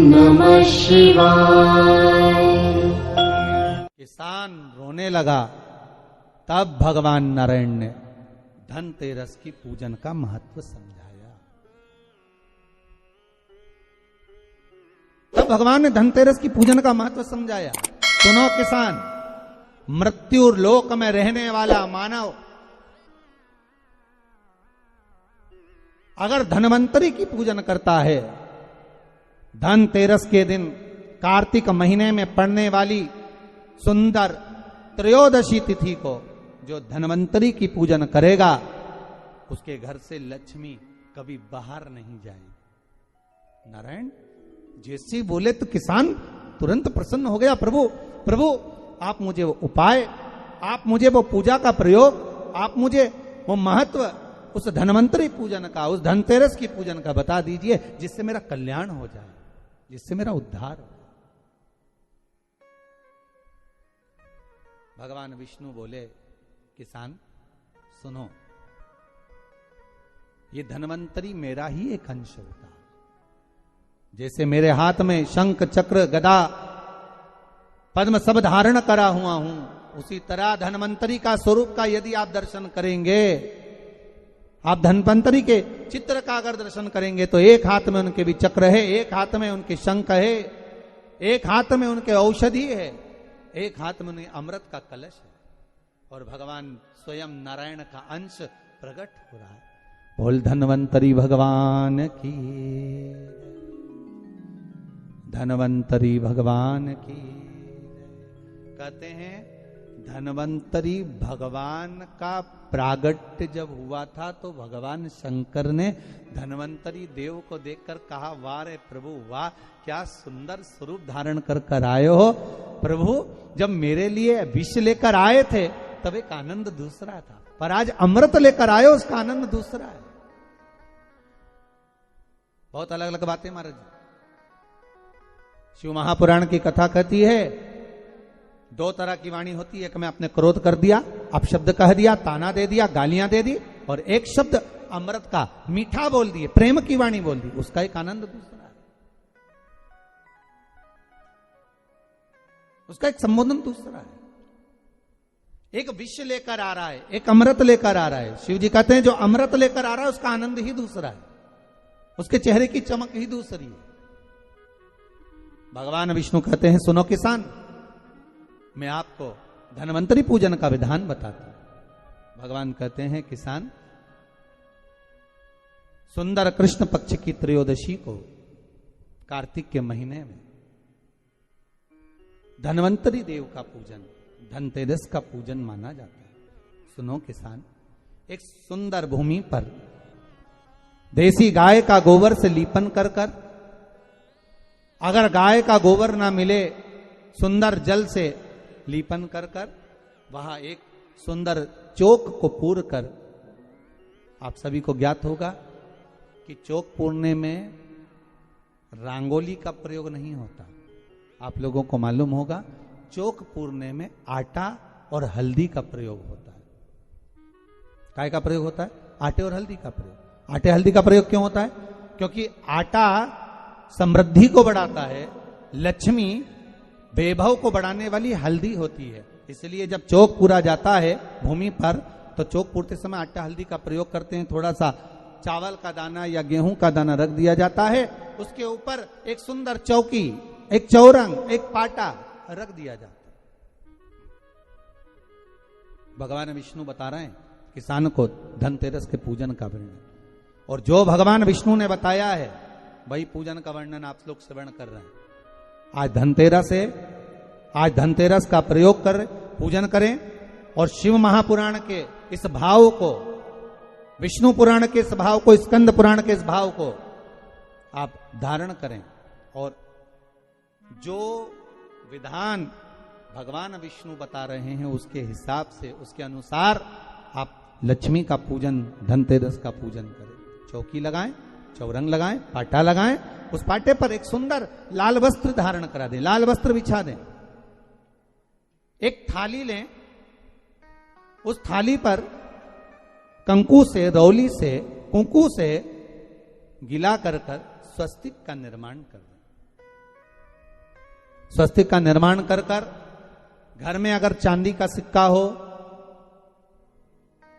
नमः शिवाय। किसान रोने लगा, तब भगवान नारायण ने धनतेरस की पूजन का महत्व समझाया। तब भगवान ने धनतेरस की पूजन का महत्व समझाया। सुनो किसान, मृत्यु लोक में रहने वाला मानव अगर धनवंतरी की पूजन करता है, धनतेरस के दिन कार्तिक महीने में पड़ने वाली सुंदर त्रयोदशी तिथि को जो धनवंतरी की पूजन करेगा, उसके घर से लक्ष्मी कभी बाहर नहीं जाएगी। नारायण जैसे बोले तो किसान तुरंत प्रसन्न हो गया। प्रभु प्रभु, आप मुझे वो उपाय, आप मुझे वो पूजा का प्रयोग, आप मुझे वो महत्व उस धनवंतरी पूजन का, उस धनतेरस की पूजन का बता दीजिए, जिससे मेरा कल्याण हो जाए, जिससे मेरा उद्धार हो। भगवान विष्णु बोले, किसान सुनो, ये धनवंतरी मेरा ही एक अंश होता है। जैसे मेरे हाथ में शंख चक्र गदा पद्म सब धारण करा हुआ हूं, उसी तरह धनवंतरी का स्वरूप का यदि आप दर्शन करेंगे, आप धनवंतरी के चित्र का अगर दर्शन करेंगे, तो एक हाथ में उनके भी चक्र है, एक हाथ में उनके शंख है, एक हाथ में उनके औषधि है, एक हाथ में उनके अमृत का कलश है, और भगवान स्वयं नारायण का अंश प्रकट हो रहा है। बोल धनवंतरी भगवान की, धनवंतरी भगवान की। कहते हैं धनवंतरी भगवान का प्रागट्य जब हुआ था, तो भगवान शंकर ने धनवंतरी देव को देखकर कहा, वाह रे प्रभु वाह, क्या सुंदर स्वरूप धारण कर आए हो प्रभु। जब मेरे लिए विष लेकर आए थे तब एक आनंद दूसरा था, पर आज अमृत लेकर आए हो, उसका आनंद दूसरा है। बहुत अलग अलग बातें महाराज। शिव महापुराण की कथा कहती है, दो तरह की वाणी होती है। एक में आपने क्रोध कर दिया, आप शब्द कह दिया, ताना दे दिया, गालियां दे दी, और एक शब्द अमृत का मीठा बोल दिए, प्रेम की वाणी बोल दी, उसका एक आनंद दूसरा है, उसका एक संबोधन दूसरा है। एक विष लेकर आ रहा है, एक अमृत लेकर आ रहा है। शिव जी कहते हैं जो अमृत लेकर आ रहा है उसका आनंद ही दूसरा है, उसके चेहरे की चमक ही दूसरी है। भगवान विष्णु कहते हैं, सुनो किसान, मैं आपको धनवंतरी पूजन का विधान बताता हूं। भगवान कहते हैं, किसान, सुंदर कृष्ण पक्ष की त्रयोदशी को कार्तिक के महीने में धनवंतरी देव का पूजन, धनतेरस का पूजन माना जाता है। सुनो किसान, एक सुंदर भूमि पर देसी गाय का गोबर से लीपन कर कर, अगर गाय का गोबर ना मिले, सुंदर जल से लीपन कर कर, वहां एक सुंदर चौक को पूर कर, आप सभी को ज्ञात होगा कि चौक पूरने में रंगोली का प्रयोग नहीं होता। आप लोगों को मालूम होगा, चौक पूरने में आटा और हल्दी का प्रयोग होता है। काय का प्रयोग होता है? आटे और हल्दी का प्रयोग। आटे हल्दी का प्रयोग क्यों होता है? क्योंकि आटा समृद्धि को बढ़ाता है, लक्ष्मी वैभव को बढ़ाने वाली हल्दी होती है। इसलिए जब चौक पूरा जाता है भूमि पर, तो चौक पूरते समय आटा हल्दी का प्रयोग करते हैं। थोड़ा सा चावल का दाना या गेहूं का दाना रख दिया जाता है, उसके ऊपर एक सुंदर चौकी, एक चौरंग, एक पाटा रख दिया जाता है। भगवान विष्णु बता रहे हैं किसान को धनतेरस के पूजन का वर्णन, और जो भगवान विष्णु ने बताया है वही पूजन का वर्णन आप लोग श्रवण कर रहे हैं। आज धनतेरस है, आज धनतेरस का प्रयोग कर पूजन करें, और शिव महापुराण के इस भाव को, विष्णु पुराण के इस भाव को, स्कंद पुराण के इस भाव को आप धारण करें, और जो विधान भगवान विष्णु बता रहे हैं उसके हिसाब से, उसके अनुसार आप लक्ष्मी का पूजन, धनतेरस का पूजन करें। चौकी लगाएं, चौरंग लगाएं, पाटा लगाएं, उस पाटे पर एक सुंदर लाल वस्त्र धारण करा दें, लाल वस्त्र बिछा दें। एक थाली लें, उस थाली पर कंकु से, रौली से, कुंकू से गिला कर कर स्वस्तिक का निर्माण कर दें। स्वस्तिक का निर्माण कर कर घर में अगर चांदी का सिक्का हो,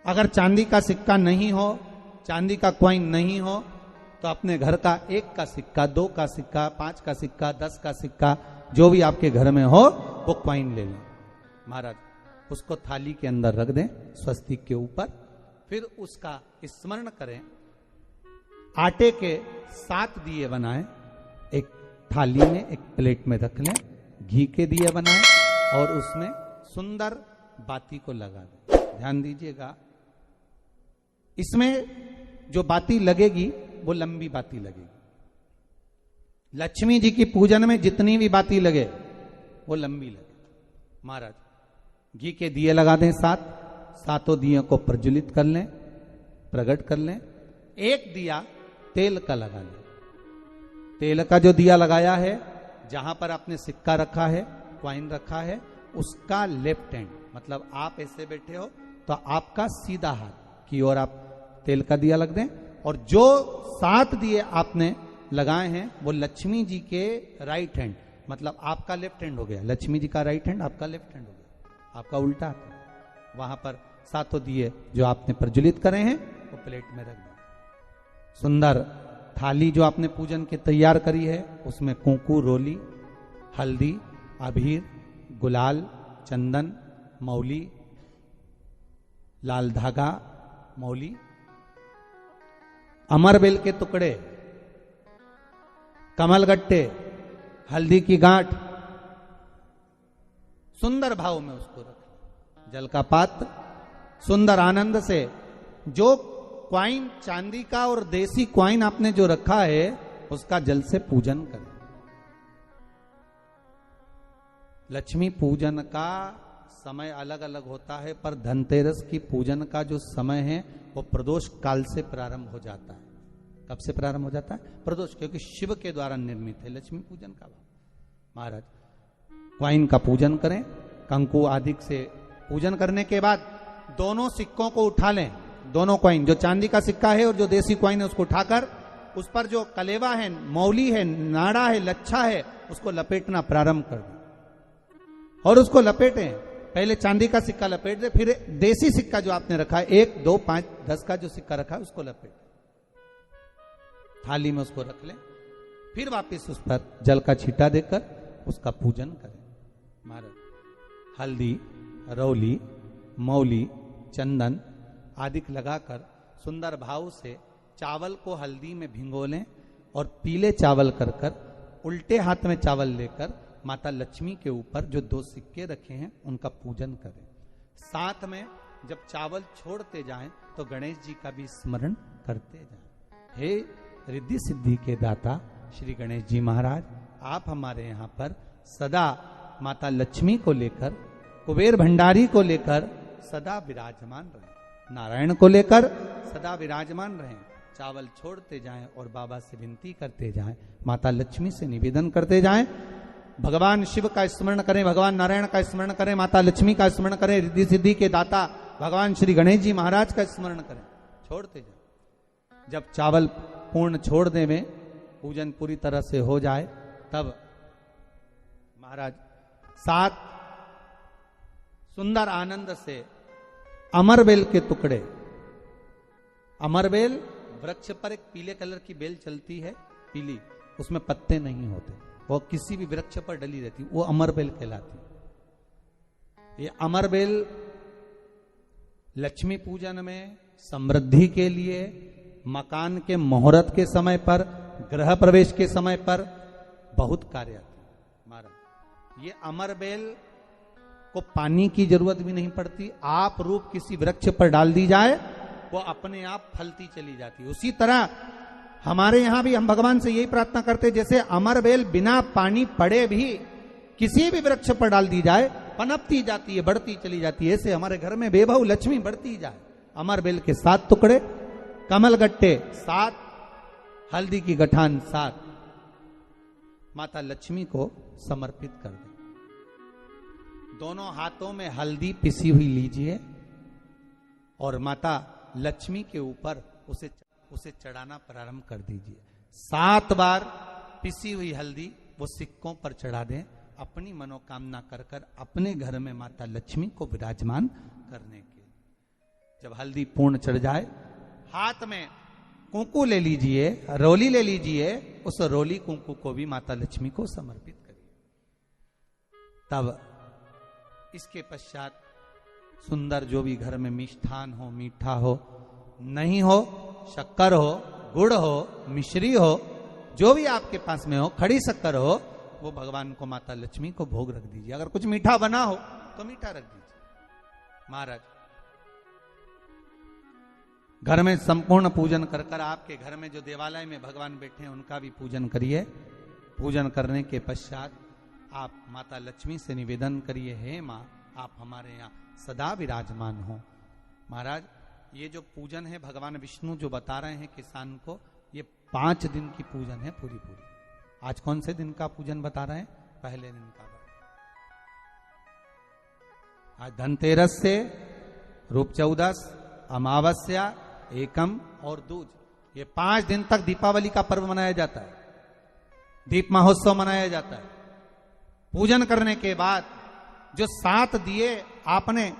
अगर चांदी का सिक्का नहीं हो, चांदी का कॉइन नहीं हो, तो अपने घर का 1 का सिक्का, 2 का सिक्का, 5 का सिक्का, 10 का सिक्का, जो भी आपके घर में हो वो कॉइन ले लें महाराज, उसको थाली के अंदर रख दें स्वस्तिक के ऊपर। फिर उसका स्मरण करें। आटे के 7 दिए बनाएं, एक थाली में, एक प्लेट में रख लें, घी के दिए बनाएं और उसमें सुंदर बाती को लगा दें। ध्यान दीजिएगा, इसमें जो बाती लगेगी वो लंबी बाती लगेगी। लक्ष्मी जी की पूजन में जितनी भी बाती लगे वो लंबी लगे। महाराज घी के दिए लगा दें 7, 7 दियों को प्रज्वलित कर लें, प्रकट कर लें। एक दिया तेल का लगा लें। तेल का जो दिया लगाया है, जहां पर आपने सिक्का रखा है, कॉइन रखा है, उसका लेफ्ट हैंड, मतलब आप ऐसे बैठे हो तो आपका सीधा हाथ की ओर आप तेल का दिया लग दें। और जो 7 दिए आपने लगाए हैं वो लक्ष्मी जी के राइट हैंड, मतलब आपका लेफ्ट हैंड हो गया, लक्ष्मी जी का राइट हैंड, आपका लेफ्ट हैंड हो गया, आपका उल्टा हाथ। वहां पर 7 दिए जो आपने प्रज्वलित करे हैं वो प्लेट में रख दें। सुंदर थाली जो आपने पूजन की तैयार करी है, उसमें कुंकू, रोली, हल्दी, अबीर, गुलाल, चंदन, मौली, लाल धागा, मौली, अमरबेल के टुकड़े, कमलगट्टे, हल्दी की गांठ, सुंदर भाव में उसको रखें। जल का पात्र सुंदर आनंद से, जो क्वाइन चांदी का और देसी क्वाइन आपने जो रखा है उसका जल से पूजन करें। लक्ष्मी पूजन का समय अलग अलग होता है, पर धनतेरस की पूजन का जो समय है वो प्रदोष काल से प्रारंभ हो जाता है। कब से प्रारंभ हो जाता है? प्रदोष, क्योंकि शिव के द्वारा निर्मित है लक्ष्मी पूजन का भाव। महाराज क्वाइन का पूजन करें, कंकु आदि से पूजन करने के बाद दोनों सिक्कों को उठा लें। दोनों क्वाइन, जो चांदी का सिक्का है और जो देसी क्वाइन है, उसको उठाकर उस पर जो कलेवा है, मौली है, नाड़ा है, लच्छा है, उसको लपेटना प्रारंभ कर दें और उसको लपेटें। पहले चांदी का सिक्का लपेट दे, फिर देसी सिक्का जो आपने रखा है 1, 2, 5, 10 का जो सिक्का रखा है उसको लपेट, थाली में उसको रख लें। फिर वापस उस पर जल का छींटा देकर उसका पूजन करें। महाराज हल्दी, रौली, मौली, चंदन आदि लगाकर सुंदर भाव से चावल को हल्दी में भिगो लें और पीले चावल कर कर उल्टे हाथ में चावल लेकर माता लक्ष्मी के ऊपर जो 2 सिक्के रखे हैं उनका पूजन करें। साथ में जब चावल छोड़ते जाएं तो गणेश जी का भी स्मरण करते जाएं। हे रिद्धि सिद्धि के दाता श्री गणेश जी महाराज, आप हमारे यहाँ पर सदा माता लक्ष्मी को लेकर, कुबेर भंडारी को लेकर सदा विराजमान रहें, नारायण को लेकर सदा विराजमान रहें। चावल छोड़ते जाएं और बाबा से विनती करते जाएं, माता लक्ष्मी से निवेदन करते जाएं। भगवान शिव का स्मरण करें, भगवान नारायण का स्मरण करें, माता लक्ष्मी का स्मरण करें, रिद्धि सिद्धि के दाता भगवान श्री गणेश जी महाराज का स्मरण करें, छोड़ते जाएं। जब चावल पूर्ण छोड़ दे में पूजन पूरी तरह से हो जाए, तब महाराज 7 सुंदर आनंद से अमरबेल के टुकड़े, अमरबेल वृक्ष पर एक पीले कलर की बेल चलती है, पीली, उसमें पत्ते नहीं होते, वो किसी भी वृक्ष पर डली रहती, वो अमरबेल कहलाती। ये अमरबेल लक्ष्मी पूजन में, समृद्धि के लिए, मकान के मुहूर्त के समय पर, गृह प्रवेश के समय पर बहुत कार्य आती है। महाराज ये अमरबेल को पानी की जरूरत भी नहीं पड़ती, आप रूप किसी वृक्ष पर डाल दी जाए वो अपने आप फलती चली जाती है। उसी तरह हमारे यहां भी हम भगवान से यही प्रार्थना करते, जैसे अमरबेल बिना पानी पड़े भी किसी भी वृक्ष पर डाल दी जाए पनपती जाती है, बढ़ती चली जाती है, ऐसे हमारे घर में बेभव लक्ष्मी बढ़ती जाए। अमरबेल के 7 टुकड़े, कमलगट्टे 7, हल्दी की गठान 7 माता लक्ष्मी को समर्पित कर दें। दोनों हाथों में हल्दी पिसी हुई लीजिए और माता लक्ष्मी के ऊपर उसे उसे चढ़ाना प्रारंभ कर दीजिए। 7 बार पिसी हुई हल्दी वो सिक्कों पर चढ़ा दें, अपनी मनोकामना कर कर अपने घर में माता लक्ष्मी को विराजमान करने के। जब हल्दी पूर्ण चढ़ जाए, हाथ में कुंकू ले लीजिए, रोली ले लीजिए, उस रोली कुंकू को भी माता लक्ष्मी को समर्पित करिए। तब इसके पश्चात सुंदर जो भी घर में मिष्ठान हो, मीठा हो, नहीं हो, शक्कर हो, गुड़ हो, मिश्री हो, जो भी आपके पास में हो, खड़ी शक्कर हो, वो भगवान को माता लक्ष्मी को भोग रख दीजिए। अगर कुछ मीठा बना हो तो मीठा रख दीजिए। महाराज घर में संपूर्ण पूजन कर कर आपके घर में जो देवालय में भगवान बैठे हैं उनका भी पूजन करिए। पूजन करने के पश्चात आप माता लक्ष्मी से निवेदन करिए, हे माँ आप हमारे यहाँ सदा विराजमान हो। महाराज ये जो पूजन है भगवान विष्णु जो बता रहे हैं किसान को, ये 5 दिन की पूजन है पूरी। आज कौन से दिन का पूजन बता रहे हैं? पहले दिन का। आज धनतेरस से रूप चौदस, अमावस्या, एकम और दूज, ये 5 दिन तक दीपावली का पर्व मनाया जाता है, दीप महोत्सव मनाया जाता है। पूजन करने के बाद जो 7 दिए आपने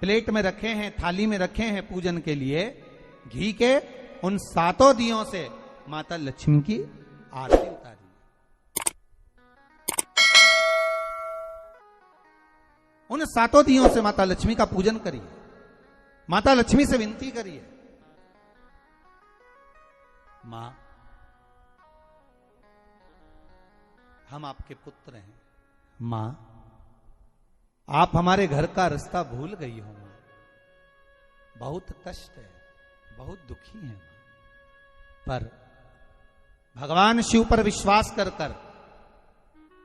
प्लेट में रखे हैं, थाली में रखे हैं पूजन के लिए, घी के, उन 7 दियों से माता लक्ष्मी की आरती उतारिए। उन 7 दियों से माता लक्ष्मी का पूजन करिए। माता लक्ष्मी से विनती करिए, मां हम आपके पुत्र हैं, मां आप हमारे घर का रास्ता भूल गई हो, मां बहुत कष्ट है, बहुत दुखी है, पर भगवान शिव पर विश्वास कर कर,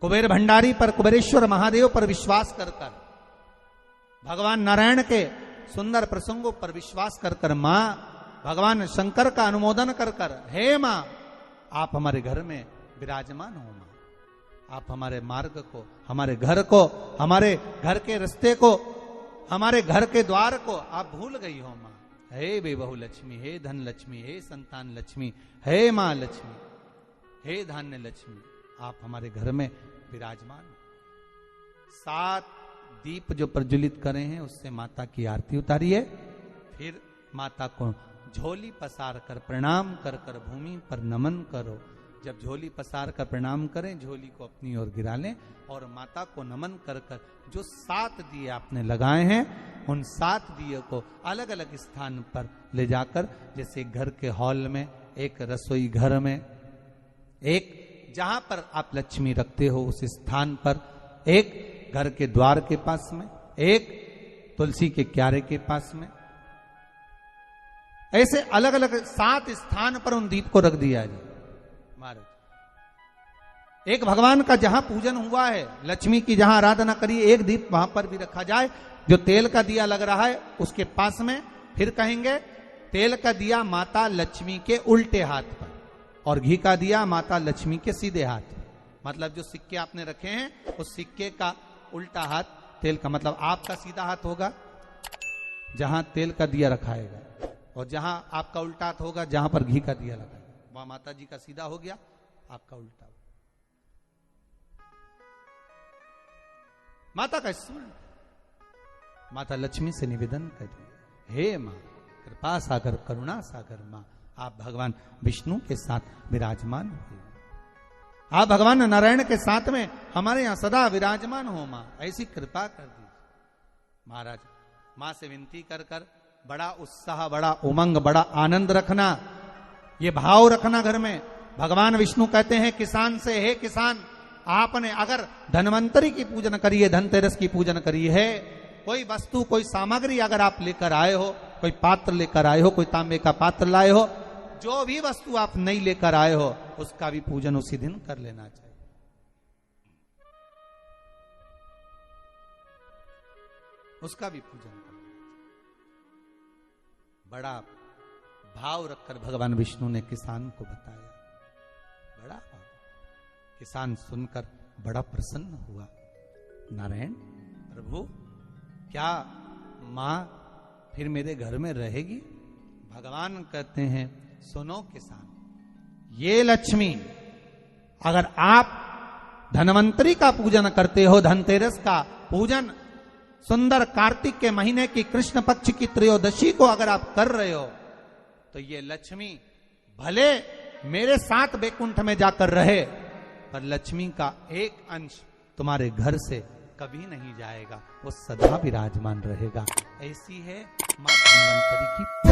कुबेर भंडारी पर, कुबेरेश्वर महादेव पर विश्वास कर कर, भगवान नारायण के सुंदर प्रसंगों पर विश्वास कर कर, मां भगवान शंकर का अनुमोदन कर कर, हे मां आप हमारे घर में विराजमान हो, मां आप हमारे मार्ग को, हमारे घर को, हमारे घर के रास्ते को, हमारे घर के द्वार को आप भूल गई हो मां। हे बेबहु लक्ष्मी, हे धन लक्ष्मी, हे संतान लक्ष्मी, हे मां लक्ष्मी, हे धान्य लक्ष्मी, आप हमारे घर में विराजमान हो। 7 दीप जो प्रज्वलित करे हैं उससे माता की आरती उतारिए। फिर माता को झोली पसार कर प्रणाम कर कर भूमि पर नमन करो। जब झोली पसार कर प्रणाम करें, झोली को अपनी ओर गिरा लें और माता को नमन कर कर जो 7 दिए आपने लगाए हैं, उन 7 दिए को अलग अलग स्थान पर ले जाकर, जैसे घर के हॉल में, एक रसोई घर में, एक जहां पर आप लक्ष्मी रखते हो उस स्थान पर, एक घर के द्वार के पास में, एक तुलसी के क्यारे के पास में, ऐसे अलग अलग 7 स्थान पर उन दीप को रख दिया जाए। महाराज एक भगवान का जहां पूजन हुआ है, लक्ष्मी की जहां आराधना करिए, एक दीप वहां पर भी रखा जाए। जो तेल का दिया लग रहा है उसके पास में, फिर कहेंगे तेल का दिया माता लक्ष्मी के उल्टे हाथ पर और घी का दिया माता लक्ष्मी के सीधे हाथ पर। मतलब जो सिक्के आपने रखे हैं उस सिक्के का उल्टा हाथ तेल का, मतलब आपका सीधा हाथ होगा जहां तेल का दिया रखाएगा, और जहां आपका उल्टा हाथ होगा जहां पर घी का दिया लगा, वहां माता जी का सीधा हो गया, आपका उल्टा। माता का स्मरण, माता लक्ष्मी से निवेदन करिए, हे मां कृपा सागर, करुणा सागर मां, आप भगवान विष्णु के साथ विराजमान हुए, आप भगवान नारायण के साथ में हमारे यहां सदा विराजमान हो मां, ऐसी कृपा कर दीजिए। महाराज मां से विनती कर कर बड़ा उत्साह, बड़ा उमंग, बड़ा आनंद रखना, ये भाव रखना घर में। भगवान विष्णु कहते हैं किसान से, हे किसान आपने अगर धन्वंतरी की पूजन करी है, धनतेरस की पूजन करी है, कोई वस्तु, कोई सामग्री अगर आप लेकर आए हो, कोई पात्र लेकर आए हो, कोई तांबे का पात्र लाए हो, जो भी वस्तु आप नहीं लेकर आए हो उसका भी पूजन उसी दिन कर लेना चाहिए। उसका भी पूजन कर लेना चाहिए। बड़ा भाव रखकर भगवान विष्णु ने किसान को बताया, बड़ा भाव। किसान सुनकर बड़ा प्रसन्न हुआ। नारायण प्रभु, क्या मां फिर मेरे घर में रहेगी? भगवान कहते हैं सुनो किसान, ये लक्ष्मी अगर आप धनवंतरी का पूजन करते हो, धनतेरस का पूजन सुंदर कार्तिक के महीने की कृष्ण पक्ष की त्रयोदशी को अगर आप कर रहे हो, तो ये लक्ष्मी भले मेरे साथ बैकुंठ में जाकर रहे, पर लक्ष्मी का एक अंश तुम्हारे घर से कभी नहीं जाएगा, वो सदा विराजमान रहेगा। ऐसी है मां धनवंतरी की